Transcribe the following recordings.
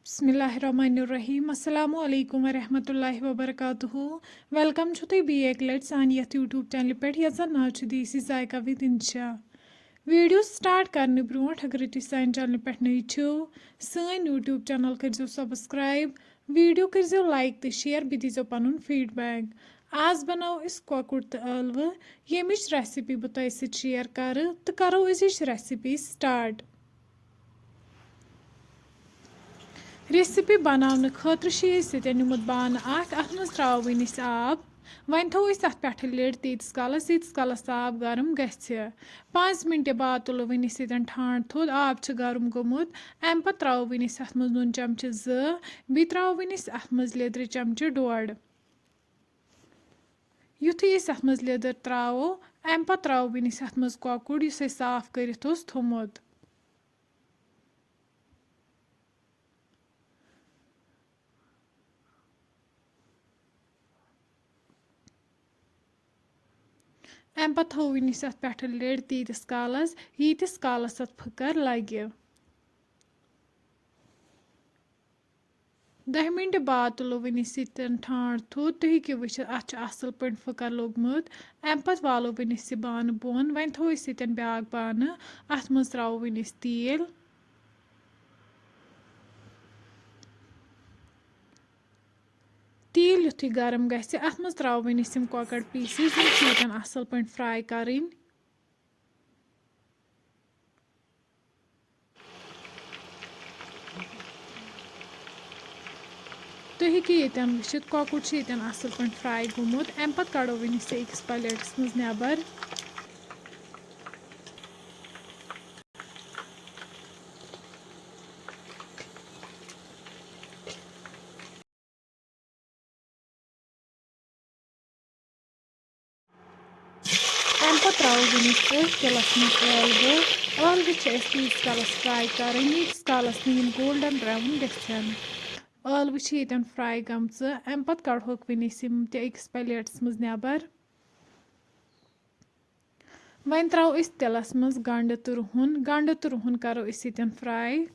बिस्मिल्लाहिर्रहमानिर्रहीम अस्सलामु अलैकुम वरहमतुल्लाहि वबरकातुहू वेलकम छु तुई एक लट सान यथ यूट्यूब चैनल पे यथ नाव छु देसी जायका विद इंशा वीडियो स्टार्ट करने ब्रोट अगर तुम सान चैनल पे नई छो सान यूट्यूब चैनल करो सब्सक्राइब वीडियो करो लाइक तो शेयर बे दीजो पन फीडबैक आज बनाओ इस कॉकुर तो ٲلوٕ यमिच रेसिपी बह तुम सत शेयर कर तो करो अजिच रेसिपी स्टार्ट रेसिपी बनाने खतर निमुत बान अत मज त्रो वन आब वन थो अत पे लिड तीस कालस आब गर्म गि 5 मिनट बाद तुलो वन ठांड थोद आब गर्म गोमुत अम पे त्रो वन अत मज नून चमचह 2 बे त्रो वन अत मज लेदर चमचह 1.5 युथी अत मज लेदर त्रो अम पे त्रो वन अत मज कॉकुर साफ कर थोमुत अम पे थो वन अत पे लिड तीस कालस अत फकर लगे 10 मिनट बाद तुलो वन ठांड थोद तुम हेको वुचित अत असल पे फकर लोगमुत अम पे वालो वन बान बोन वन थो ब्याक बान अत मज त्रो वन तेल तेल युथी गर्म गि अत मज त्रो वन कॉकड़ पीसेस असल पे फ्राई करें तुम हेको ये वुचित कॉकुर असल पे फ्राई गोमुत अम पे कड़ो वन अकिस प्लेटस मज नेबर अम पे त्रो वन तिलस मज ٲلوٕ तीस कालस फ्राई करें यीस कालस गोल्डन ब्राउन गन ٲلوٕ फ्राई गमच अम पे कड़ोक वन अकिस प्लेटस मज नेबर वन त्रो तिलस मज गंड तो रुहन करो फ्राई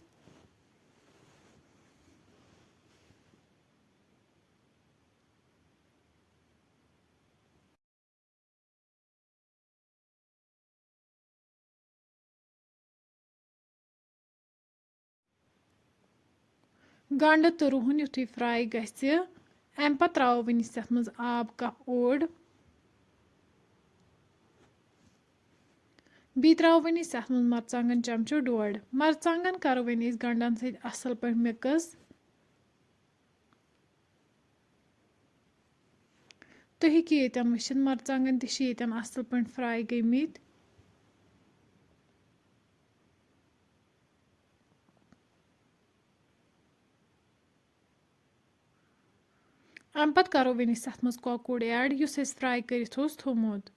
गंड तो रुहन युथी फ्राई गि अम पे त्रो वन अत मज आब कप ओड बे त्रो वन अत मज मरचांगन चमचो 1.5 मरचांगन करो वन गंडन सत असल पे मिक्स तुम हेको ये वुचित मरचांगन तन असल पे फ्राई गमित अम पे करो वन अत मज कॉकुर ऐड फ्राई कर थोमुत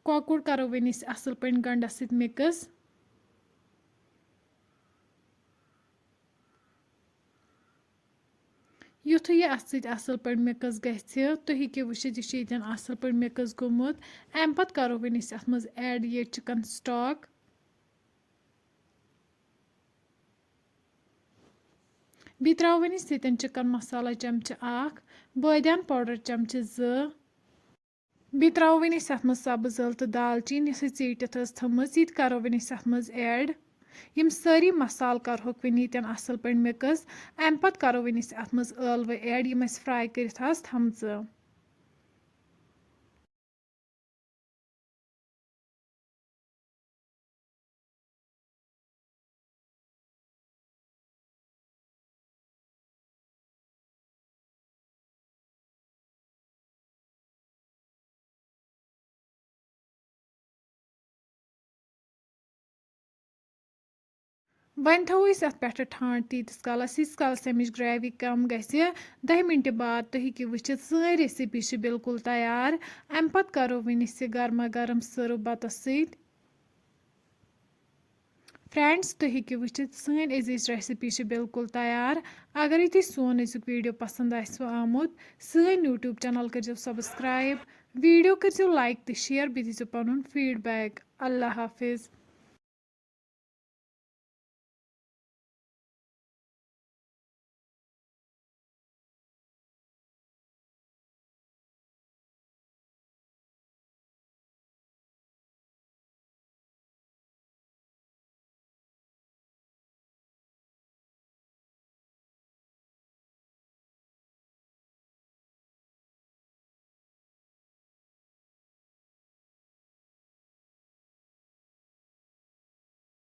कॉकुर करो वन असल पे गंडस सत मिक्स युथु यह अत सत असल पे मिक्स गि तुम हेको वुचित यह असल पे मिक्स गोमुत अम पे करो वन अत मज ऐड ये चिकन स्टॉक बे त्रो वन चिकन मसाला चमचह 1 बादियान पाउडर चमचह 2 बे त्रो वन अत मज सब्ज ٲल तो दालचीन यस चीटित थमज ये करो वन अत मज ऐड यम सारी मसाल करोक वन असल पे मिक्स अम पे करो वन अत मज ٲلوٕ ऐड यम फ्राई कर थमच वन थो अत पे ठांड तीस कालस अमिच ग्रेवी कम गि 10 मिनट बाद तुम हेको वुचित सान रेसिपी बिल्कुल तैयार अम पे करो वन गर्मा गर्म सर्व बतस सत फ्रेंड्स तुम हेको वुचित सान अजिच रेसिपी बिल्कुल तैयार अगर तुम सोन अजुक वीडियो पसंद आमुत सान यूट्यूब चैनल करो सब्सक्राइब वीडियो करो लाइक तो शेयर बे दीजो पन फीडबैक अल्लाह हाफिज।